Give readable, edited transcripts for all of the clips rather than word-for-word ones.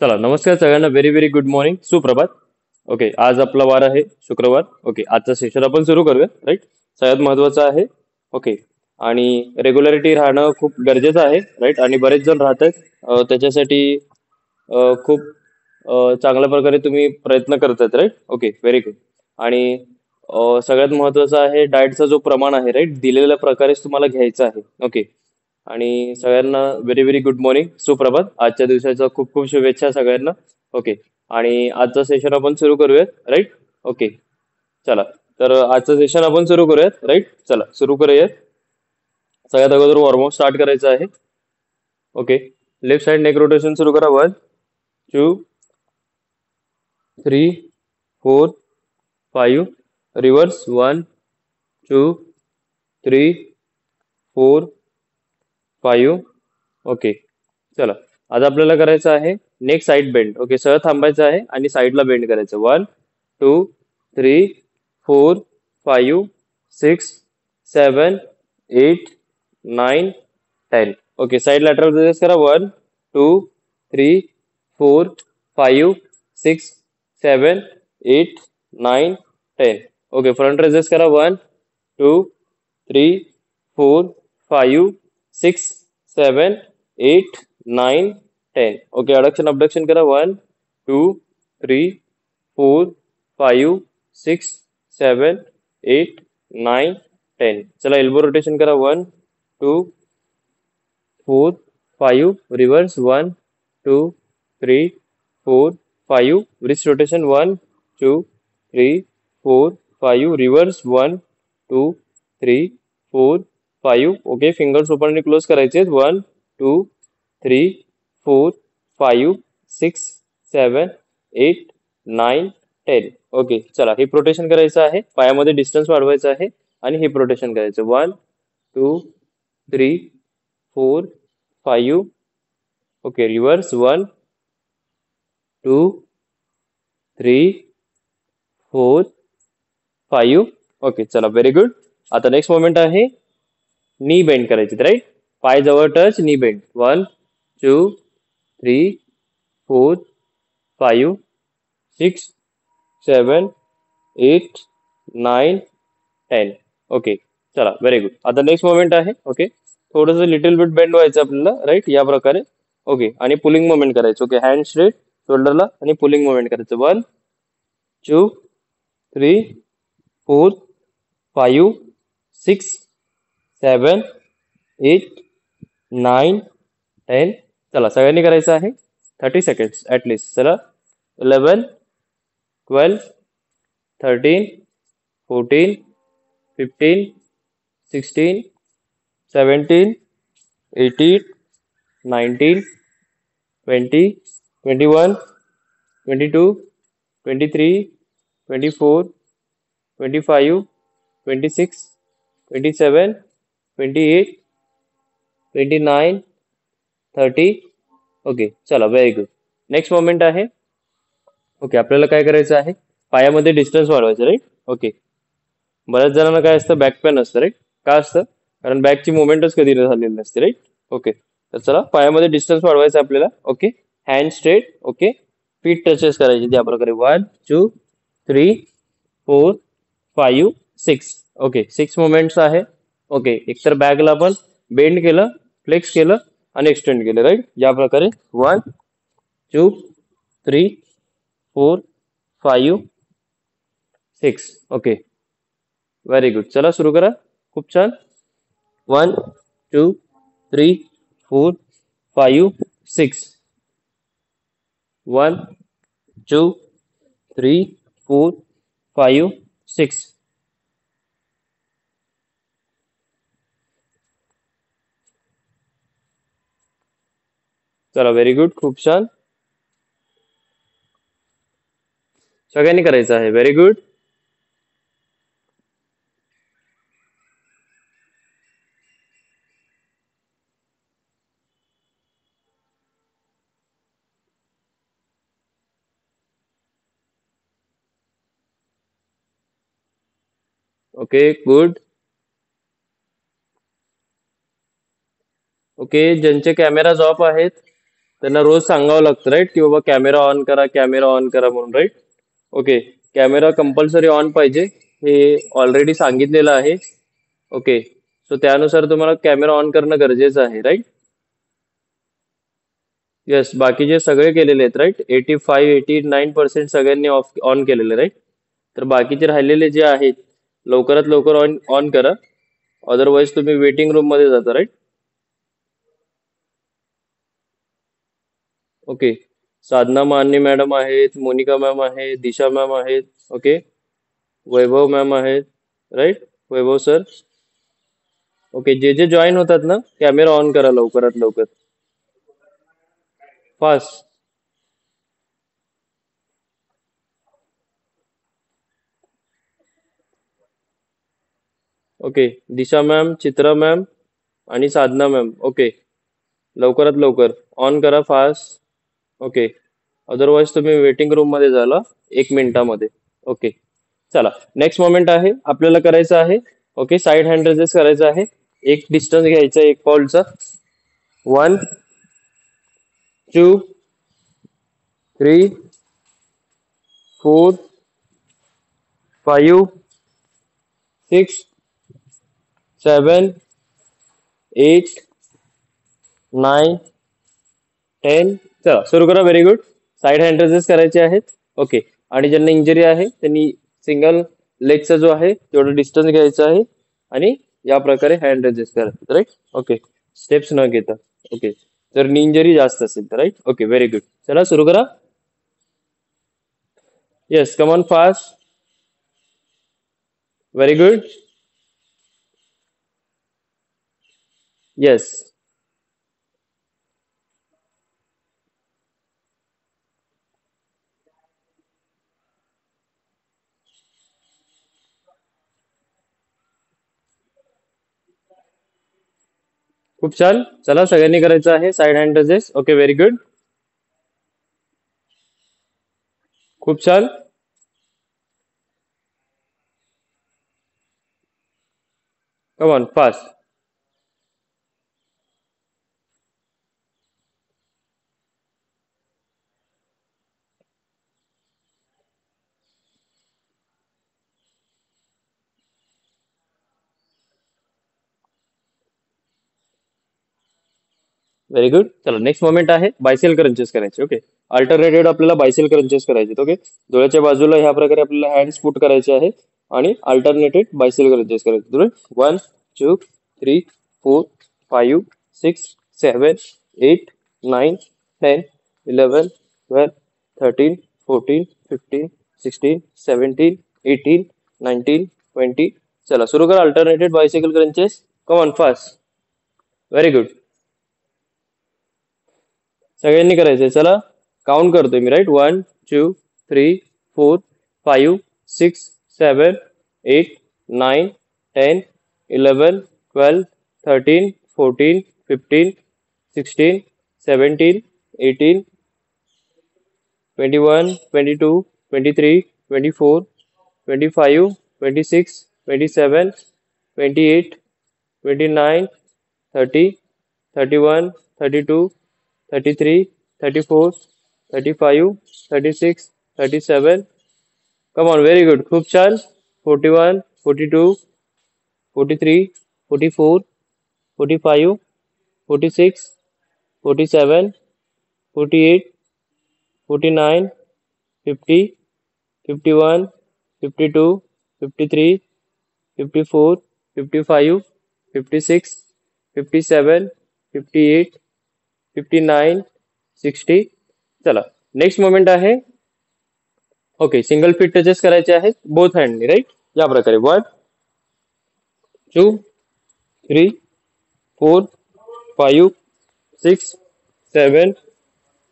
चला नमस्कार सगळ्यांना. व्हेरी व्हेरी गुड मॉर्निंग, सुप्रभात. ओके, आज आपला वार आहे शुक्रवार. ओके, आजचा सेशन आपण सुरू करूया. राईट, सगळ्यात महत्वाचं आहे. ओके, आणि रेग्युलरिटी राहणं खूप गरजेचं आहे. राईट, आणि बरेच जण राहत आहेत त्याच्यासाठी खूप चांगल्या प्रकारे तुम्ही प्रयत्न करतात. Right, okay, very good. आणि सगळ्यात महत्वाचं आहे डाएटचा जो प्रमाण आहे, राईट, दिलेल्या प्रकारेच तुम्हाला घ्यायचा आहे. ओके, आणि सगळ्यांना व्हेरी व्हेरी गुड मॉर्निंग, सुप्रभात. आजच्या दिवसाच्या खूप खूप शुभेच्छा सगळ्यांना. ओके, आणि आजचं सेशन आपण सुरू करूयात. राईट, ओके, चला. तर आजचं सेशन आपण सुरू करूयात. राईट, चला सुरू करूयात. सगळ्यात अगोदर वॉर्मअप स्टार्ट करायचं आहे. Okay, left side neck rotation सुरू करा. 1 2 3 4 5. रिव्हर्स 1 2 3 4 5. ओके, चला. आता आपल्याला करायचं आहे नेक साइड बेंड. ओके, सरळ थांबायचं आहे आणि साईडला बेंड करायचं. 1 2 3 4 5 6 7 8 9 10. ओके, साइड लॅटरल रेजेस करा. 1 2 3 4 5 6 7 8 9 10. ओके, फ्रंट रेजेस करा. 1 2 3 4 5 6 7 8 9 10. ओके, अडक्शन अबडक्शन करा. 1 2 3 4 5 6 7 8 9 10. चला, एल्बो रोटेशन करा. 1 2 4 5. Reverse 1 2 3 4 5. Wrist rotation 1 2 3 4 5. Reverse 1 2 3 4 5. Okay, fingers open आणि क्लोज करायचे. 1 2 3 4 5 6 7 8 9 10. ओके, चला. हिप रोटेशन करायचं आहे, पायामध्ये डिस्टन्स वाढवायचं आहे आणि हिप रोटेशन करायचं. 1 2 3 4 5. Okay, reverse 1 2 3 4 5. ओके, चला, व्हेरी गुड. आता नेक्स्ट मोमेंट आहे नी बेंड करायची. राईट, पाय जवळ टच, नी बेंड. 1 2 3 4 5 6 7 8 9 10. ओके, चला, व्हेरी गुड. आता नेक्स्ट मोमेंट आहे. ओके, थोडस लिटिल बिट बेंड व्हायचं आपल्याला. राईट, या प्रकारे. ओके, आणि पुलिंग मोमेंट करायचं. ओके, हँड स्ट्रेट शोल्डरला आणि पुलिंग मोमेंट करायचं. 1 2 3 4 5 6 7 8 9 10. चला, सगळ्यांनी करायचं आहे. 30 सेकंड्स ऍटलिस्ट. चला, 11 12 13 14 15 16 17 18 19 20 21 22 23 24 25 26 27 28 29 30. ओके, चला, व्हेरी गुड. नेक्स्ट मोमेंट आहे. ओके, आपल्याला काय करायचं आहे, पायामध्ये डिस्टन्स वाढवायचं. Right, okay. बऱ्याच जणांना काय असतं, बॅक पेन असतं. राईट, का असतं? कारण बॅकची मुवमेंटच कधी झालेली नसते. Right, okay. तर चला, पायामध्ये डिस्टन्स वाढवायचं आपल्याला. Okay, hand straight. Okay, feet touches करायचे त्या प्रकारे. 1 2 3 4 5 6. ओके, 6 मुवमेंट्स आहे. ओके, एकतर बॅगला आपण बेंड केलं, फ्लेक्स केलं आणि एक्सटेंड केलं. राईट, या प्रकारे. 1 2 3 4 5 6. Okay, very good. चला, सुरू करा. खूप छान. 1 2 3 4 5 6. 1 2 3 4 5 6. चला, व्हेरी गुड. खूप छान. सगळ्यांनी करायचं आहे. Very good. Okay, good. Okay, ज्यांचे कॅमेराज ऑफ आहेत त्यांना रोज सांगावं लागतं राईट की बाबा कॅमेरा ऑन करा, कॅमेरा ऑन करा म्हणून, right? Okay. Camera compulsory on पाहिजे, हे ऑलरेडी सांगितलेलं आहे. ओके. सो त्यानुसार तुम्हाला कॅमेरा ऑन करणं गरजेचं आहे, राईट? येस, बाकीचे सगळे केलेले आहेत, राईट? 85-89% सगळ्यांनी ऑफ ऑन केलेले, राईट? तर बाकीचे राहिलेले जे आहेत लवकरात लवकर ऑन ऑन करा. अदरवाईज तुम्ही वेटिंग रूम मध्ये जाता, राईट? ओके. साधना माने मॅडम आहेत, मोनिका मॅम आहेत, दिशा मॅम आहेत. ओके. वैभव मॅम आहेत, राईट? वैभव सर. ओके. जे जे जॉईन होतात ना, कॅमेरा ऑन करा लवकरात लवकर, फास्ट. ओके. दिशा मॅम, चित्रा मॅम आणि साधना मॅम. ओके. लवकरात लवकर ऑन करा, फास्ट. ओके. अदरवाईज तुम्ही वेटिंग रूम मध्ये झाला 1 मिनिटामध्ये. ओके. चला, नेक्स्ट मोमेंट आहे आपल्याला करायचं आहे. ओके, साईड हँड रेजेस करायचं आहे. एक डिस्टन्स घ्यायचा 1 पाऊलचा. 1, 2, 3, 4, 5, 6, 7, 8, 9, 10. चला सुरू करा. Very good. Side hand raises करायचे आहेत. ओके. आणि ज्यांना इंजरी आहे त्यांनी सिंगल लेगचा जो आहे तेवढा डिस्टन्स घ्यायचा आहे आणि या प्रकारे हँड रेजेस करायचे, राईट? ओके. स्टेप्स न घेता. ओके. जर इंजरी जास्त असेल तर, राईट? ओके. Very good. चला सुरू करा. Yes, come on, fast. Very good. Yes. खूप छान. चला सगळ्यांनी करायचं आहे side hand raises. Okay. Very good. खूप छान. कम ऑन, फास्ट. Very good. चला नेक्स्ट मोमेंट आहे बायसेल क्रंचेस करायचे. ओके. अल्टरनेटेड आपल्याला बायसेल क्रंचेस करायचे. ओके. डोळ्याच्या बाजूला ह्या प्रकारे आपल्याला हँड्स पुट करायचे आहेत आणि अल्टरनेटेड बायसेल क्रंचेस करायचे. 1, 2, 3, 4, 5, 6, 7, 8, 9, 10, 11, 12, 13, 14, 15, 16, 17, 18, 19, 20. चला सुरू करा alternated bicycle crunches. Come on, fast. Very good. सगळ्यांनी करायचंय. चला काउंट करतोय मी, राईट? 1, 2, 3, 4, 5, 6, 7, 8, 9, 10, 11, 12, 13, 14, 15, 16, 17, 18, 21, 22, 23, 24, 25, 26, 27, 28, 29, 30, 31, 32, 33, 34, 41, 42, 43, 44, 45, 46, 47, 48, 49, 50, 51, 52, 53, 54, 55, 56, 57, 58, 59, 60. चला नेक्स्ट मोमेंट आहे. ओके. सिंगल फीट टचेस करायचे आहेत बोथ हँडनी, राईट? या प्रकारे 1, 2, 3, 4, 5, 6, 7,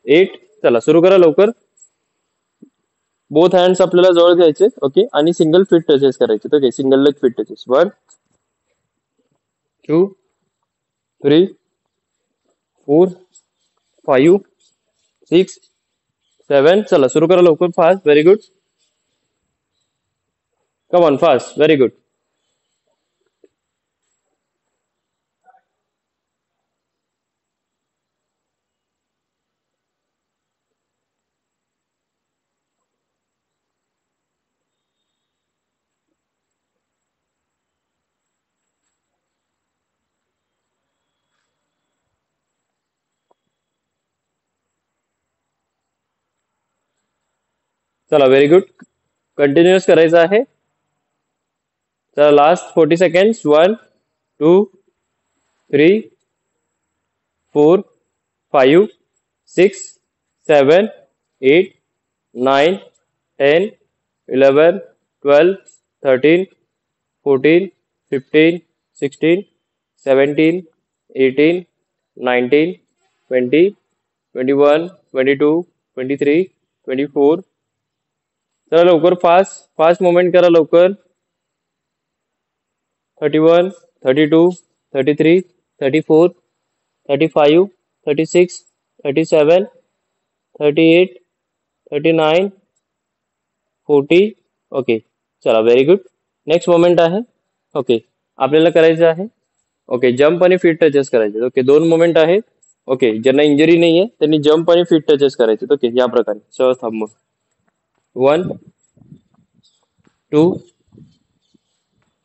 8. चला सुरू करा लवकर. बोथ हँड्स आपल्याला जवळ घ्यायचे. ओके. आणि सिंगल फीट टचेस करायचे. Okay. Single leg feet touches. 1, 2, 3, 4, 5, 6, 7. चला सुरू करा लवकर, fast. Very good. Come on, fast. Very good. चला व्हेरी गुड. कंटिन्युअस करायचं आहे. चला लास्ट 40 सेकंड्स. 1 2 3 4 5 6 7 8 9 10 11 12 13 14 15 16 17 18 19 20 21 22 23 24. चला लवकर फास्ट फास्ट मुवमेंट करा लवकर. 31 32 33 34 35 36 37 38 39 40. ओके चला व्हेरी गुड. नेक्स्ट मोमेंट आहे. ओके आपल्याला करायचं आहे. ओके जंप आणि फीट टचेस करायचे. ओके दोन मोमेंट आहेत. ओके ज्यांना इंजरी नाहीये त्यांनी जंप आणि फीट टचेस करायचे. ओके या प्रकारे सहज थांबून 1 2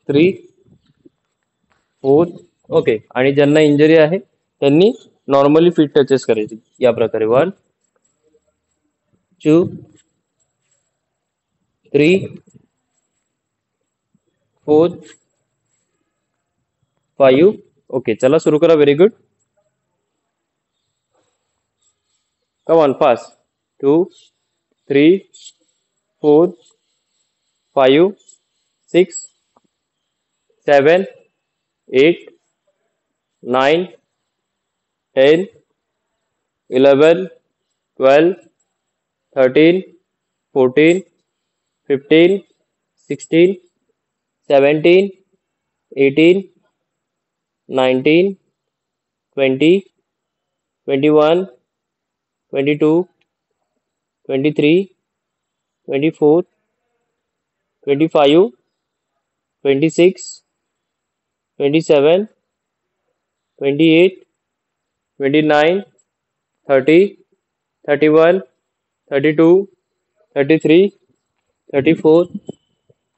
3 4. ओके आणि ज्यांना इंजरी आहे त्यांनी नॉर्मली फीट टचेस करायचे या प्रकारे 1 2 3 4 5. ओके चला सुरू करा. Very good. Come on fast. 2 3 4 5 6 7 8 9 10 11 12 13 14 15 16 17 18 19 20 21 22 23 24 25 26 27 28 29 30 31 32 33 34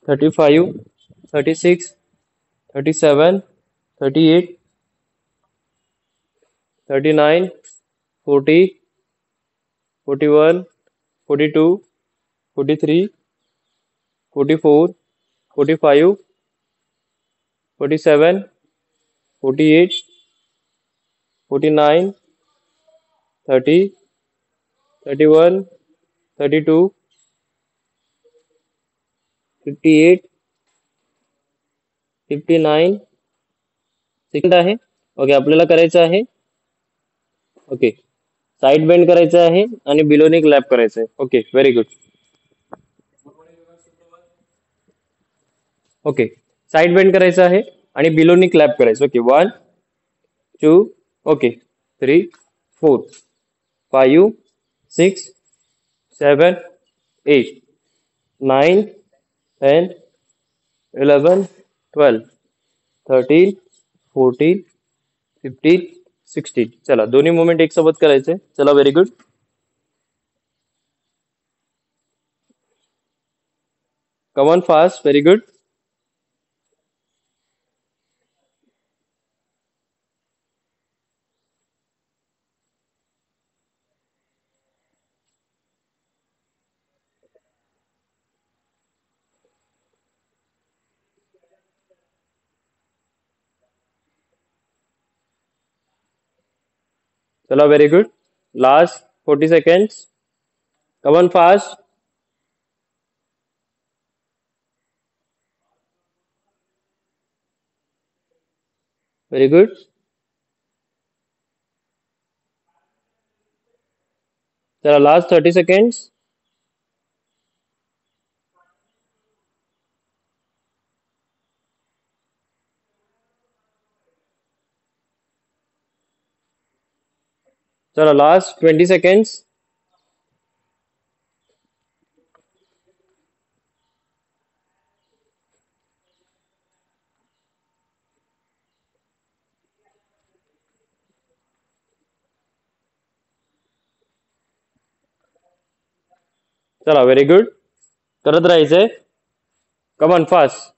35 36 37 38 39 40 41 42 43 44 45 47 48 49 30 31 32 58 59 second आहे. ओके आपल्याला करायचं आहे. ओके साइड बेंड करायचं आहे आणि बिलोनिक लॅप करायचं आहे. Okay very good. Okay side bend करायचं आहे आणि बिलोनिक लॅप करायचं. Okay 1 2 okay 3 4 5 6 7 8 9 10 11 12 13 14 15 16. चला दोन्ही मुवमेंट एक सोबत करायचे. चला very good. Come on fast. Very good. चला very good. Last 40 seconds. Come on fast. Very good. चला लास्ट 30 seconds. चला लास्ट 20 seconds. चला व्हेरी गुड. करत राहायचंय. Come on fast.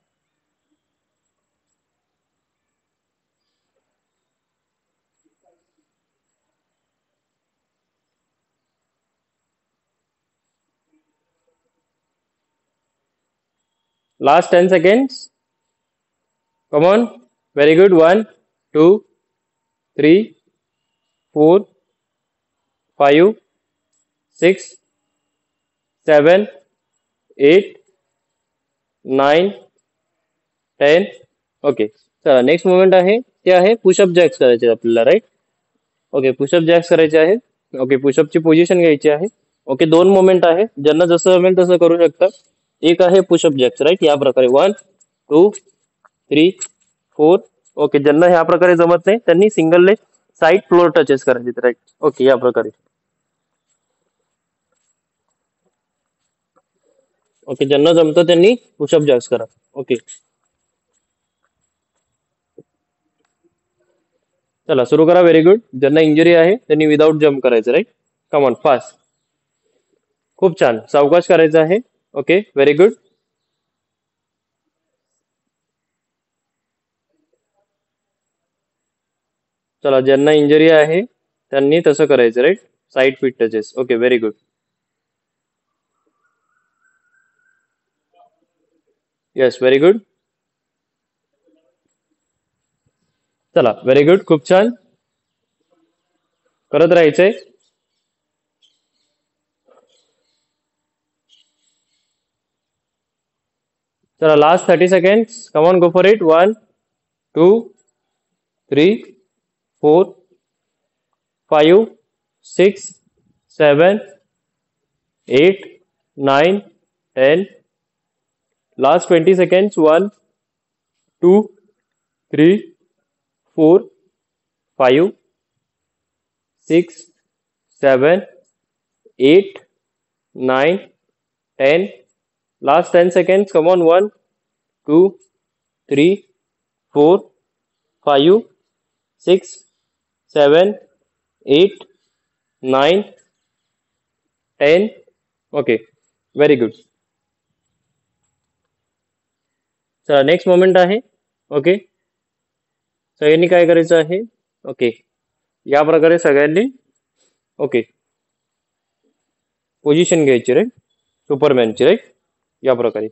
Last 10 seconds. Come on. Very good. 1, 2, 3, 4, 5, 6, 7, 8, 9, 10. Okay. चला next movement आहे ते आहे पुशअप जॅक्स करायचे आपल्याला, राईट? ओके, पुशअप जॅक्स करायचे आहे. ओके, पुशअपची पोझिशन घ्यायची आहे. ओके, दोन मोमेंट आहे, ज्यांना जसं जमेल तसं करू शकता. एक आहे पुशअप जॅक्स, राईट? या प्रकारे 1, 2, 3, 4. ओके, ज्यांना ह्या प्रकारे जमत नाही त्यांनी single leg side floor touches करायचे, राईट? ओके, या प्रकारे. ओके, ज्यांना जमतं त्यांनी पुशअप जॅक्स करा. ओके, चला सुरू करा. Very good. ज्यांना इंजुरी आहे त्यांनी विदाऊट जम्प करायचं, राईट? Come on, fast. खूप छान, सावकाश करायचं आहे. Okay, very good. चला, ज्यांना इंजरी आहे त्यांनी तसं करायचं, right? Side feet touches. Okay, very good. Yes, very good. चला, व्हेरी गुड. खूप छान, करत राहायचंय. चला, last 30 seconds. Come on, go for it. 1, 2, 3, 4, 5, 6, 7, 8, 9, 10. Last 20 seconds. 1, 2, 3, 4, 5, 6, 7, 8, 9, 10. Last 10 seconds. Come on. 1, 2, 3, 4, 5, 6, 7, 8, 9, 10. Okay, very good. चला, नेक्स्ट मोमेंट आहे. ओके, सगळ्यांनी काय करायचं आहे? ओके, या प्रकारे सगळ्यांनी ओके पोझिशन घ्यायची, राईट? सुपरमॅनची, राईट? या प्रकारे,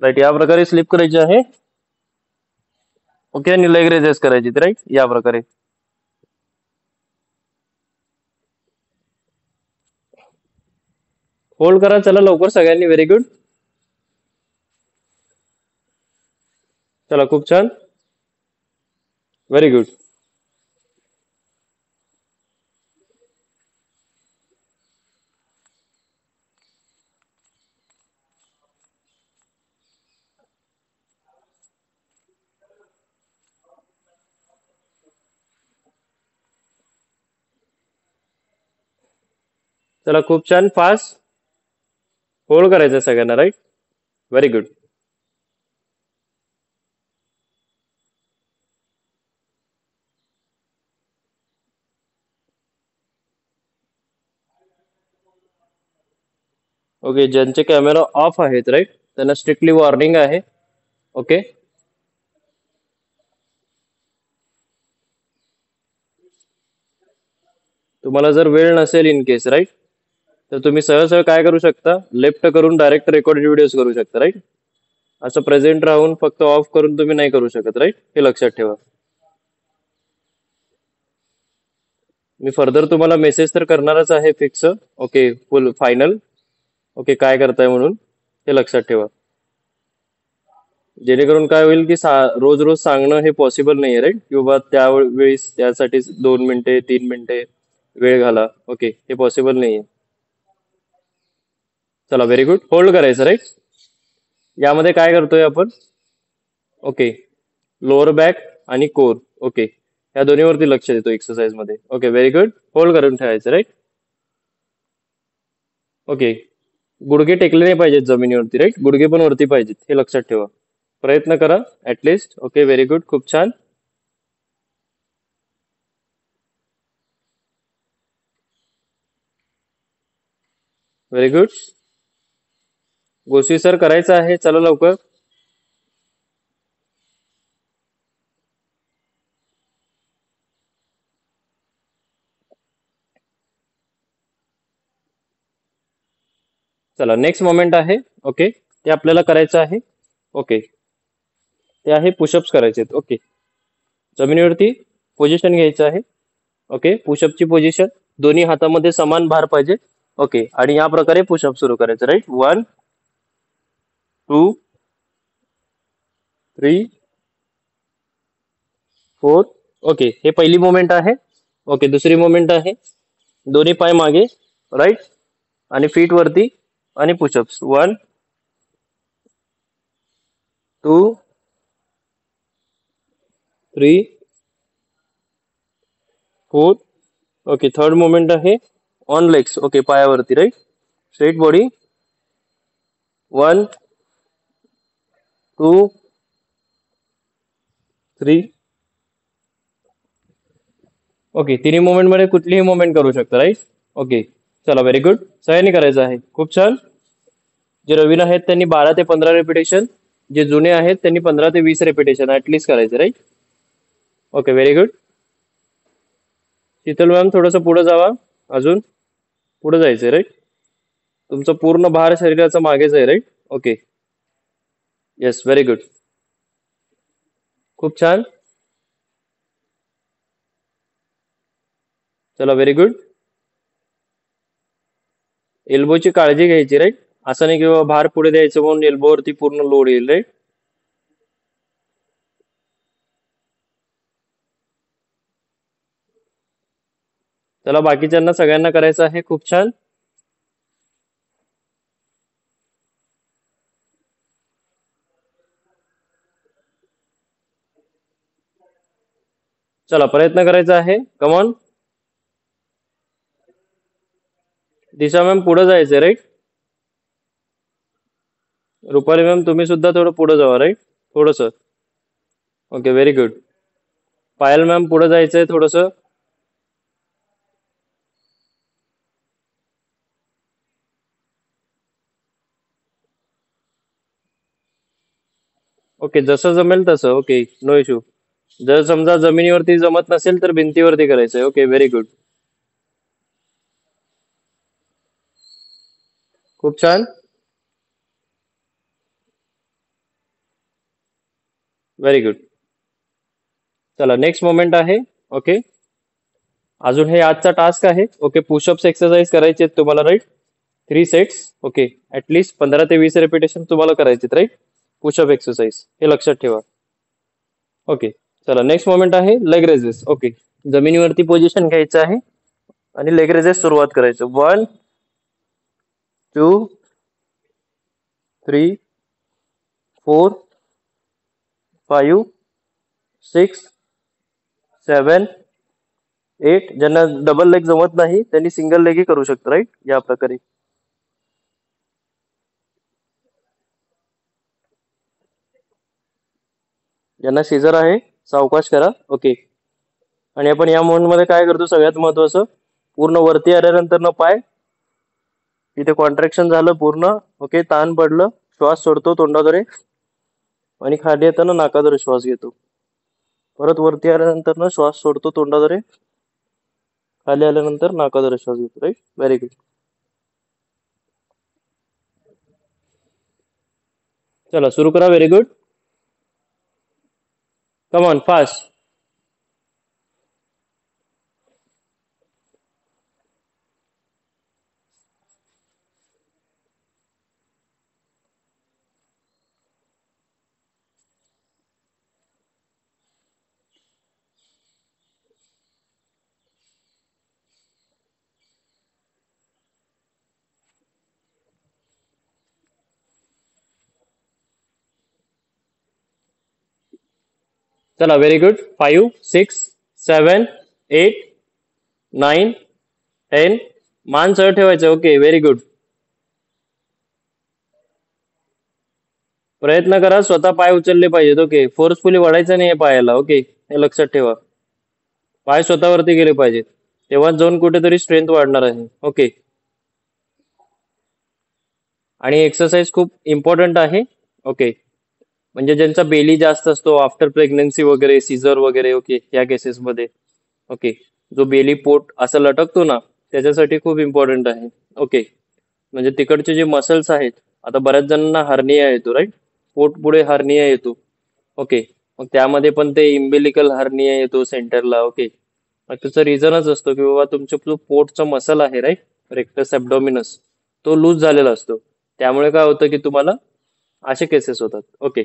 राईट? या प्रकारे स्लिप करायची आहे. ओके, आणि लेग रेजेस करायची, राईट? या प्रकारे. होल्ड करा. चला लवकर सगळ्यांनी. Very good. चला, खूप छान, व्हेरी गुड. चला, खूप छान, फास्ट. होल्ड करायचं सगळ्यांना, राईट? Very good. ओके, ज्यांचे कॅमेरा ऑफ आहेत, राईट, त्यांना स्ट्रिक्टली वॉर्निंग आहे. ओके, तुम्हाला जर वेळ नसेल इन केस, राईट, तर तुम्ही सहज सहज काय करू शकता? लेफ्ट करून डायरेक्ट रेकॉर्डेड व्हिडिओज करू शकता, राईट? असं प्रेझेंट राहून फक्त ऑफ करून तुम्ही नाही करू शकत, राईट? हे लक्षात ठेवा. मी फर्दर तुम्हाला मेसेज तर करणारच आहे फिक्स. ओके, फुल फायनल. ओके, काय करताय म्हणून हे लक्षात ठेवा. जेणेकरून काय होईल की रोज रोज सांगणं हे पॉसिबल नाहीये, राईट? किंवा त्यावेळेस त्यासाठी 2 मिनिटे 3 मिनिटे वेळ घाला. ओके, हे पॉसिबल नाहीये. चला, व्हेरी गुड. होल्ड करायचं, राईट? यामध्ये काय करतोय आपण? ओके, लोअर बॅक आणि कोर. ओके, या दोन्हीवरती लक्ष देतो एक्सरसाइज मध्ये. Okay, very good. होल्ड करून ठेवायचं, राईट? ओके, गुडघे टेकले नाही पाहिजेत जमिनीवरती, राईट? गुडघे पण वरती पाहिजेत, हे लक्षात ठेवा. प्रयत्न करा ऍटलिस्ट. Okay, very good. खूप छान, व्हेरी गुड. गोष्टी सर करायचं आहे. चला लवकर. चला नेक्स्ट मोमेंट आहे. ओके, ते आपल्याला करायचं आहे. ओके, ते आहे पुशअप्स करायचे आहेत. ओके, जमिनीवरती पोझिशन घ्यायचं आहे. ओके, पुशअपची पोझिशन दोन्ही हातामध्ये समान भार पाहिजे. ओके, आणि या प्रकारे पुशअप सुरू करायचं. राईट, 1 2 3 4. ओके, हे पहिली मोमेंट आहे. ओके, दुसरी मोमेंट आहे. दोन्ही पाय मागे, राईट, आणि फीट वरती आणि पुशअप्स 1 2 3 4. ओके, थर्ड मोमेंट आहे ऑन लेग्स. ओके, पायावरती, राईट, स्ट्रेट बॉडी 1 2 3. ओके, तिन्ही मोमेंट मध्ये कुठलीही मोमेंट करू शकता. राईट. ओके, चला, व्हेरी गुड. सगळ्यांनी करायचं आहे. खूप छान. जे नवीन आहेत त्यांनी 12 ते 15 रेपिटेशन, जे जुने आहेत त्यांनी 15 ते 20 रेपिटेशन ऍटलीस्ट करायचे. Right. Okay, very good. Sheetal ma'am थोडंसं पुढे जावा. अजून पुढे जायचंय. राईट, तुमचं पूर्ण भार शरीराचा मागेच आहे. Right. Okay, yes, very good. खूप छान. चला, व्हेरी गुड. एल्बोची काळजी घ्यायची. राईट, असं नाही किंवा भार पुढे द्यायचं म्हणून एल्बोवरती पूर्ण लोड येईल. राईट. चला, बाकीच्यांना सगळ्यांना करायचं आहे. खूप छान. चला, प्रयत्न करायचा आहे. कमॉन. दिशा मॅम पुढे जायचंय. राईट. रुपाली मॅम तुम्ही सुद्धा थोडं पुढे जावा. राईट, थोडस. Okay, very good. Payal ma'am पुढे जायचंय थोडस. ओके, जसं जमेल तसं. Okay, no issue. जर समजा जमिनीवरती जमत नसेल तर भिंतीवरती करायचंय. Okay, very good. खूप छान. Very good. चला, नेक्स्ट मोमेंट आहे. ओके, अजून हे आजचा टास्क आहे. ओके, पुशअप्स एक्सरसाइज करायचे आहेत तुम्हाला. Right, 3 sets. ओके, ऍटलीस्ट 15 ते 20 रेपिटेशन तुम्हाला करायचे. राईट, पुशअप एक्सरसाइज, हे लक्षात ठेवा. ओके, चला, नेक्स्ट मोमेंट आहे लेग रेजेस. ओके, जमिनीवरती पोझिशन घ्यायचं आहे आणि लेग रेजेस सुरुवात करायचं. 1 2 3 4 5 6 7 8. ज्यांना डबल लेग जमत नाही त्यांनी सिंगल लेगही करू शकता. राईट, या प्रकारे. ज्यांना सीझर आहे सावकाश करा. ओके, आणि आपण या मोमेंट मध्ये काय करतो, सगळ्यात महत्वाचं, पूर्ण वरती आल्यानंतर न पाय तिथे कॉन्ट्रॅक्शन झालं पूर्ण. ओके, ताण पडलं, श्वास सोडतो तोंडाद्वारे आणि खाली येताना नाकाद्वारे श्वास घेतो. परत वरती आल्यानंतर ना श्वास सोडतो तोंडाद्वारे, खाली आल्यानंतर नाकाद्वारे श्वास घेतो. Right, very good. चला, सुरू करा. Very good. Come on, fast. चला, व्हेरी गुड. 5 6 7 8 9 10. मान सरळ ठेवायचं. Okay, very good. प्रयत्न करा, स्वतः पाय उचलले पाहिजेत. ओके, फोर्सफुली वाढायचं नाही पायाला. ओके, हे लक्षात ठेवा. पाय स्वतःवरती गेले पाहिजेत, तेव्हा जाऊन कुठेतरी स्ट्रेंथ वाढणार आहे. ओके, आणि एक्सरसाइज खूप इम्पॉर्टंट आहे. ओके, म्हणजे ज्यांचा बेली जास्त असतो आफ्टर प्रेग्नन्सी वगैरे, सीझर वगैरे. ओके, या केसेसमध्ये. ओके, जो बेली पोट असं लटकतो ना, त्याच्यासाठी खूप इम्पॉर्टंट आहे. ओके, म्हणजे तिकडचे जे मसल्स आहेत, आता बऱ्याच जणांना हर्निया येतो, राईट? पोट पुढे हर्निया येतो. ओके. मग त्यामध्ये पण ते इम्बिलिकल हर्निया येतो सेंटरला. ओके. मग त्याचं रिझनच असतो की बाबा तुमचं जो पोटचा मसल आहे, राईट, रेक्टस ॲब्डोमिनस, तो लूज झालेला असतो. त्यामुळे काय होतं की तुम्हाला असे केसेस होतात. ओके.